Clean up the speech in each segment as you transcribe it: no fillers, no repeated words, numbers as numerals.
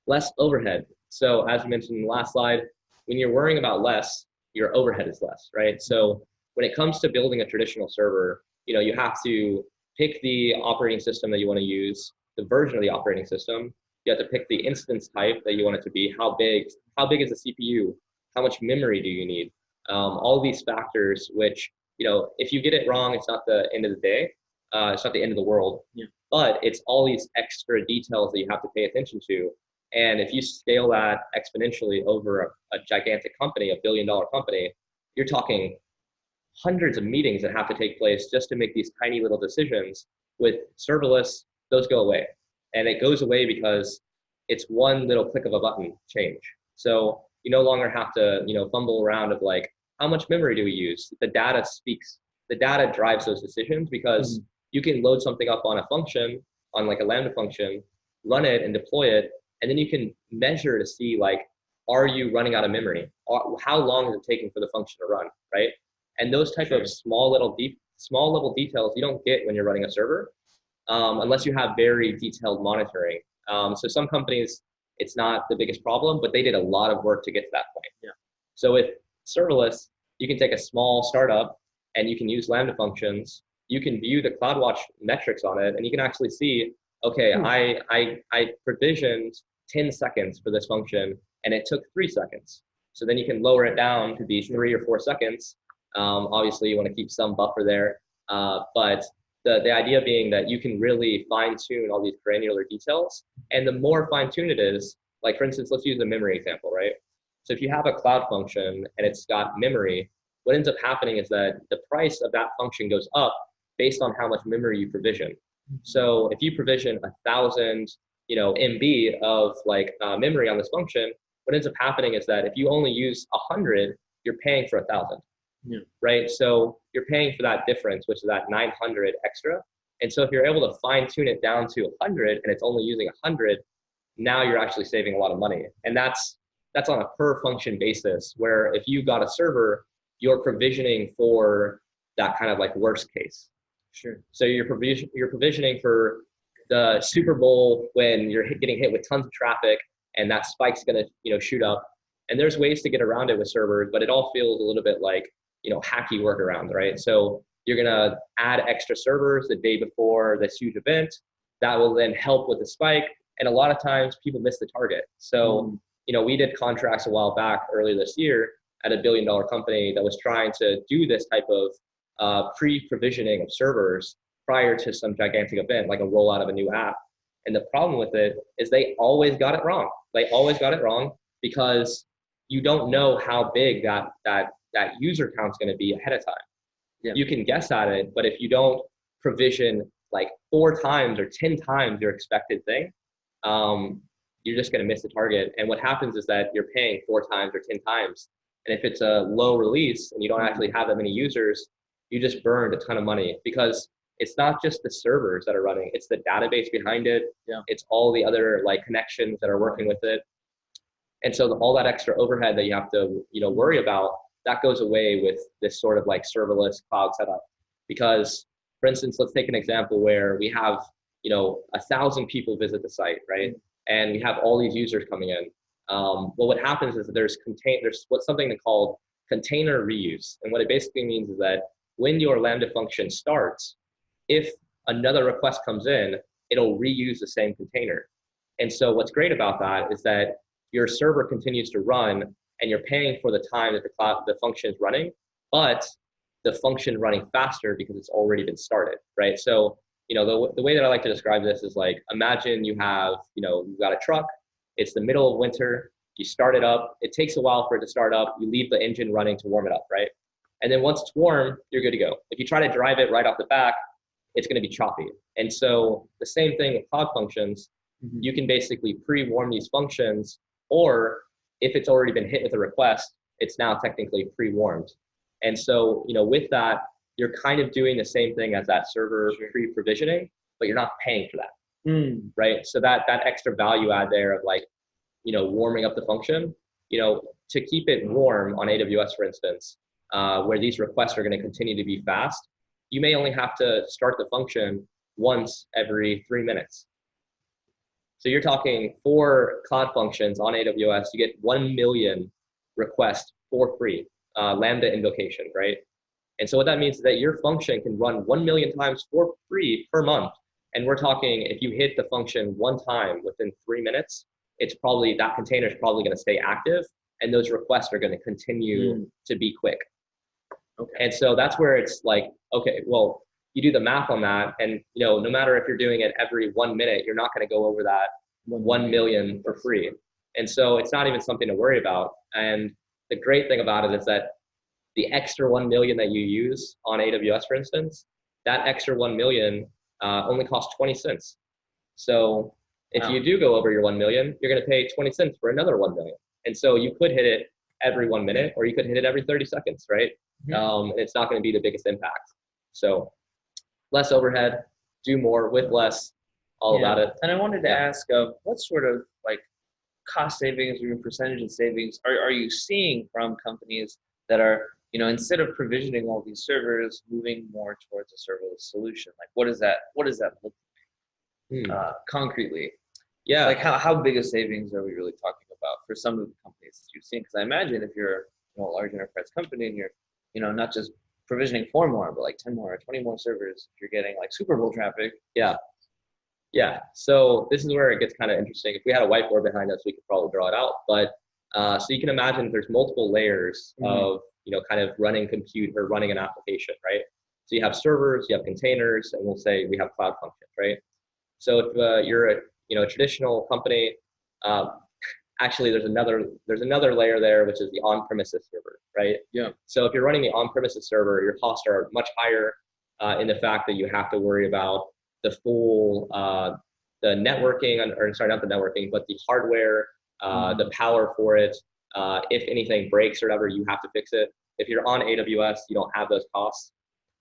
Less overhead. So as we mentioned in the last slide, when you're worrying about less, your overhead is less, right? So when it comes to building a traditional server, you have to pick the operating system that you want to use, the version of the operating system. You have to pick the instance type that you want it to be. How big is the CPU? How much memory do you need? All these factors, which, if you get it wrong, it's not the end of the day. It's not the end of the world. Yeah. But it's all these extra details that you have to pay attention to. And if you scale that exponentially over a gigantic company, $1 billion company, you're talking hundreds of meetings that have to take place just to make these tiny little decisions. With serverless, those go away. And it goes away because it's one little click of a button change. So you no longer have to, fumble around of like, how much memory do we use? The data speaks. The data drives those decisions because you can load something up on a function, on like a Lambda function, run it and deploy it, and then you can measure to see like, are you running out of memory? How long is it taking for the function to run, right? And those type of small level details you don't get when you're running a server, unless you have very detailed monitoring. So some companies, it's not the biggest problem, but they did a lot of work to get to that point. Yeah. So with serverless, you can take a small startup and you can use Lambda functions. You can view the CloudWatch metrics on it, and you can actually see, okay, I provisioned 10 seconds for this function, and it took 3 seconds. So then you can lower it down to be 3 or 4 seconds. Obviously, you want to keep some buffer there, but the idea being that you can really fine-tune all these granular details, and the more fine-tuned it is, like for instance, let's use the memory example, right? So if you have a cloud function and it's got memory, what ends up happening is that the price of that function goes up based on how much memory you provision. So if you provision 1,000, MB of like memory on this function, what ends up happening is that if you only use 100, you're paying for 1,000. Yeah. Right? So you're paying for that difference, which is that 900 extra. And so if you're able to fine tune it down to 100 and it's only using 100, now you're actually saving a lot of money. And that's on a per function basis, where if you got a server, you're provisioning for that kind of like worst case. Sure. So you're provisioning for the Super Bowl when you're getting hit with tons of traffic and that spike's going to, shoot up. And there's ways to get around it with servers, but it all feels a little bit like, hacky workarounds, right? So you're going to add extra servers the day before this huge event. That will then help with the spike. And a lot of times people miss the target. So, we did contracts a while back earlier this year at a $1 billion company that was trying to do this type of pre-provisioning of servers prior to some gigantic event, like a rollout of a new app. And the problem with it is they always got it wrong. They always got it wrong because you don't know how big that user count's going to be ahead of time. Yeah. You can guess at it, but if you don't provision like 4 times or 10 times your expected thing, you're just going to miss the target. And what happens is that you're paying 4 times or 10 times. And if it's a low release and you don't actually have that many users, you just burned a ton of money, because it's not just the servers that are running, it's the database behind it. Yeah. It's all the other like connections that are working with it. And so all that extra overhead that you have to, worry about, that goes away with this sort of like serverless cloud setup. Because, for instance, let's take an example where we have, 1,000 people visit the site, right? And we have all these users coming in. Well, what happens is that there's what's something called container reuse. And what it basically means is that when your Lambda function starts, if another request comes in, it'll reuse the same container. And so what's great about that is that your server continues to run and you're paying for the time that the function is running, but the function running faster because it's already been started, right? So, the way that I like to describe this is like, imagine you have, you've got a truck, it's the middle of winter, you start it up, it takes a while for it to start up, you leave the engine running to warm it up, right? And then once it's warm, you're good to go. If you try to drive it right off the back, it's going to be choppy. And so the same thing with cloud functions, you can basically pre-warm these functions, or if it's already been hit with a request, it's now technically pre-warmed. And so, with that, you're kind of doing the same thing as that server pre-provisioning, but you're not paying for that, right? So that extra value add there of like, warming up the function, to keep it warm on AWS, for instance, where these requests are going to continue to be fast, you may only have to start the function once every 3 minutes. So you're talking for Cloud Functions on AWS, you get 1 million requests for free, Lambda invocation, right? And so what that means is that your function can run 1 million times for free per month. And we're talking, if you hit the function one time within 3 minutes, it's probably, that container is probably going to stay active, and those requests are going to continue to be quick. Okay. And so that's where it's like, okay, well, you do the math on that, and no matter if you're doing it every 1 minute, you're not going to go over that 1 million for free. And so it's not even something to worry about. And the great thing about it is that the extra 1 million that you use on AWS, for instance, that extra 1 million only costs 20 cents. So if you do go over your 1 million, you're going to pay 20 cents for another 1 million. And so you could hit it every 1 minute, or you could hit it every 30 seconds, right? It's not going to be the biggest impact. So less overhead, do more with less, all about it. And I wanted to ask, what sort of like cost savings or percentage of savings are you seeing from companies that are, instead of provisioning all these servers, moving more towards a serverless solution? Like, what does that look like concretely? Yeah. Like how big of savings are we really talking about for some of the companies that you've seen? Because I imagine if you're a large enterprise company and you're, not just provisioning 4 more, but like 10 more or 20 more servers, if you're getting like Super Bowl traffic. Yeah. So this is where it gets kind of interesting. If we had a whiteboard behind us, we could probably draw it out. But so you can imagine there's multiple layers of, kind of running compute or running an application, right? So you have servers, you have containers, and we'll say we have cloud functions, right? So if you're a traditional company, actually there's another layer there, which is the on-premises server, right? Yeah. So if you're running the on-premises server, your costs are much higher in the fact that you have to worry about the full the networking, or sorry, not the networking, but the hardware, the power for it. If anything breaks or whatever, you have to fix it. If you're on AWS, you don't have those costs,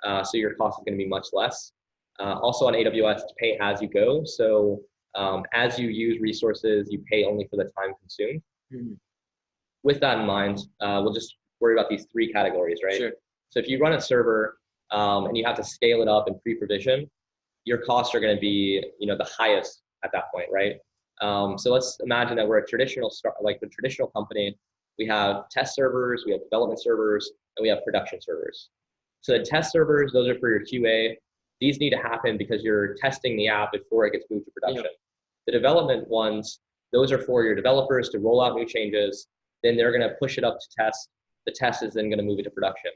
so your cost is going to be much less. Also on AWS, it's pay as you go. So as you use resources, you pay only for the time consumed. With that in mind, we'll just worry about these 3 categories, right? Sure. So if you run a server and you have to scale it up and pre-provision, your costs are going to be, the highest at that point, right? So let's imagine that we're a traditional company. We have test servers, we have development servers, and we have production servers. So the test servers, those are for your QA. These need to happen because you're testing the app before it gets moved to production. Yeah. The development ones, those are for your developers to roll out new changes. Then they're going to push it up to test. The test is then going to move it to production.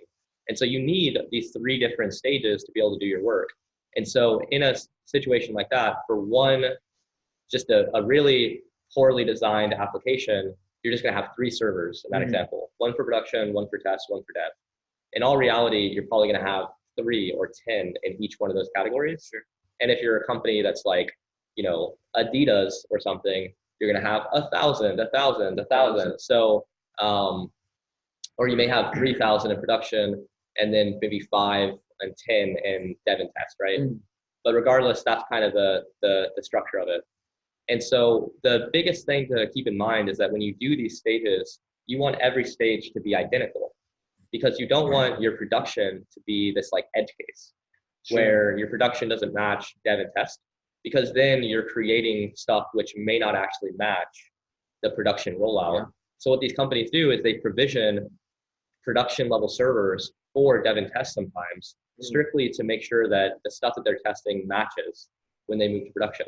And so you need these 3 different stages to be able to do your work. And so in a situation like that, for one, just a really poorly designed application, you're just going to have 3 servers in that example. 1 for production, 1 for test, 1 for dev. In all reality, you're probably going to have 3 or 10 in each one of those categories. Sure. And if you're a company that's like, Adidas or something, you're going to have 1,000. So, or you may have 3,000 in production, and then maybe 5 and 10 in dev and test, right? But regardless, that's kind of the structure of it. And so the biggest thing to keep in mind is that when you do these stages, you want every stage to be identical, because you don't want your production to be this like edge case where your production doesn't match dev and test, because then you're creating stuff which may not actually match the production rollout. Yeah. So what these companies do is they provision production level servers for dev and test sometimes, strictly to make sure that the stuff that they're testing matches when they move to production.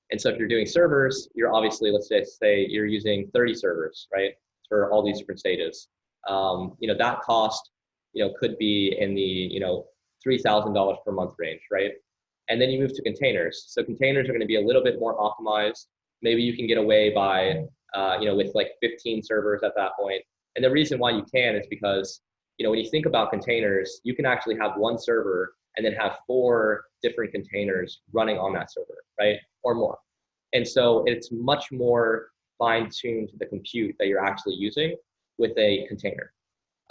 And so if you're doing servers, you're obviously, let's say you're using 30 servers, right, for all these different stages. That cost, could be in the, $3,000 per month range, right? And then you move to containers. So containers are going to be a little bit more optimized. Maybe you can get away by, with like 15 servers at that point. And the reason why you can is because, when you think about containers, you can actually have 1 server and then have 4 different containers running on that server, right? Or more. And so it's much more fine-tuned to the compute that you're actually using with a container.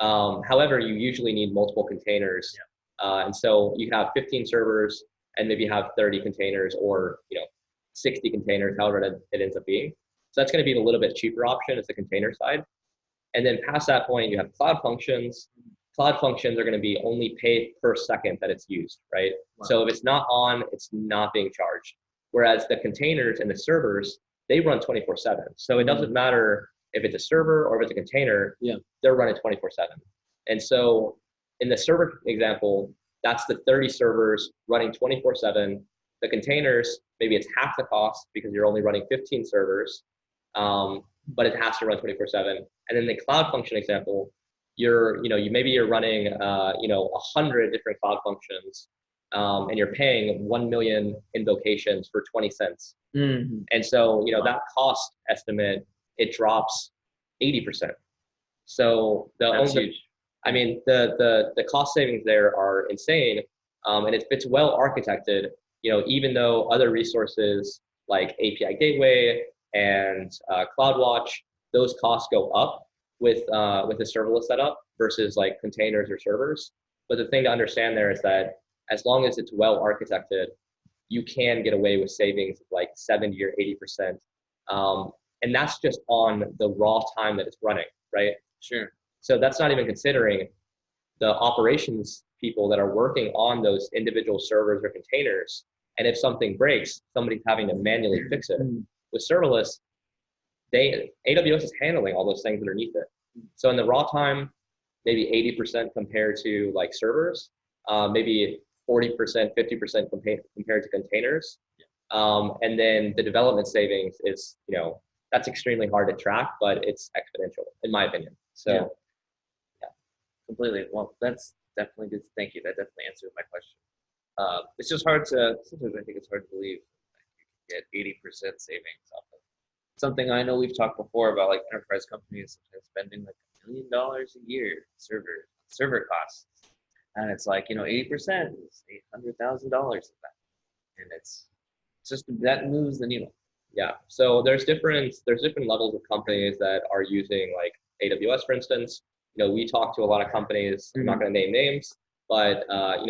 However, you usually need multiple containers. Yeah. And so you have 15 servers and maybe have 30 containers, or 60 containers, however it ends up being. So that's going to be a little bit cheaper option as the container side. And then past that point, you have cloud functions. Cloud functions are going to be only paid per second that it's used, right? Wow. So if it's not on, it's not being charged. Whereas the containers and the servers, they run 24/7. So it doesn't matter if it's a server or if it's a container, Yeah. they're running 24/7. And so in the server example, that's the 30 servers running 24/7. The containers, maybe it's half the cost because you're only running 15 servers, but it has to run 24/7. And in the cloud function example, maybe you're running 100 different cloud functions, and you're paying 1 million invocations for 20 cents. Mm-hmm. And so that cost estimate, it drops 80%. So That's huge. I mean, the cost savings there are insane, and if it's well architected, even though other resources like API Gateway and CloudWatch, those costs go up with a serverless setup versus like containers or servers. But the thing to understand there is that as long as it's well architected, you can get away with savings of like 70 or 80%. And that's just on the raw time that it's running, right? Sure. So that's not even considering the operations people that are working on those individual servers or containers. And if something breaks, somebody's having to manually fix it. With serverless, AWS is handling all those things underneath it. So in the raw time, maybe 80% compared to like servers, maybe 40%, 50% compared to containers. And then the development savings is, that's extremely hard to track, but it's exponential in my opinion. So yeah. Completely. Well, that's definitely good. Thank you. That definitely answered my question. It's just sometimes I think it's hard to believe that you get 80% savings off of something. I know we've talked before about like enterprise companies spending like $1 million a year server costs. And it's like, 80% is $800,000 of that. And it's just, that moves the needle. Yeah. So there's different levels of companies that are using like AWS, for instance. We talk to a lot of companies, I'm not going to name names, but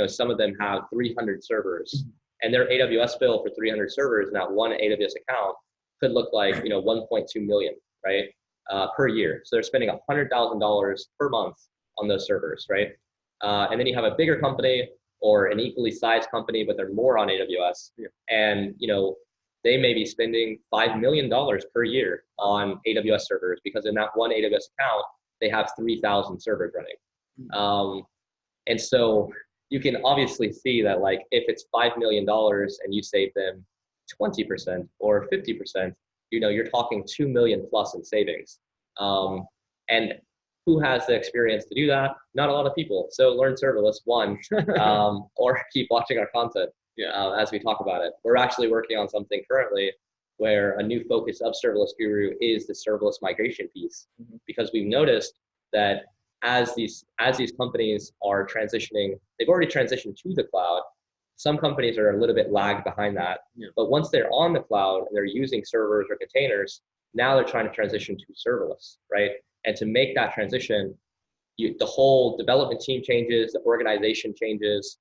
some of them have 300 servers, and their AWS bill for 300 servers, now one AWS account, could look like 1.2 million, right, per year. So they're spending $100,000 per month on those servers, right? And then you have a bigger company or an equally sized company, but they're more on AWS, and they may be spending $5 million per year on AWS servers because in that one AWS account, they have 3,000 servers running. And so you can obviously see that like if it's $5 million and you save them 20% or 50%, you're talking 2 million plus in savings. And who has the experience to do that? Not a lot of people. So learn serverless, one, or keep watching our content as we talk about it. We're actually working on something currently where a new focus of Serverless Guru is the serverless migration piece, because we've noticed that as these companies are transitioning, they've already transitioned to the cloud. Some companies are a little bit lagged behind that, but once they're on the cloud and they're using servers or containers, now they're trying to transition to serverless, right? And to make that transition, the whole development team changes, the organization changes,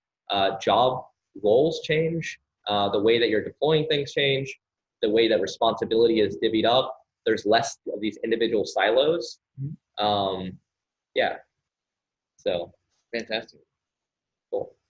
job roles change, the way that you're deploying things change, the way that responsibility is divvied up. There's less of these individual silos. So fantastic. Cool.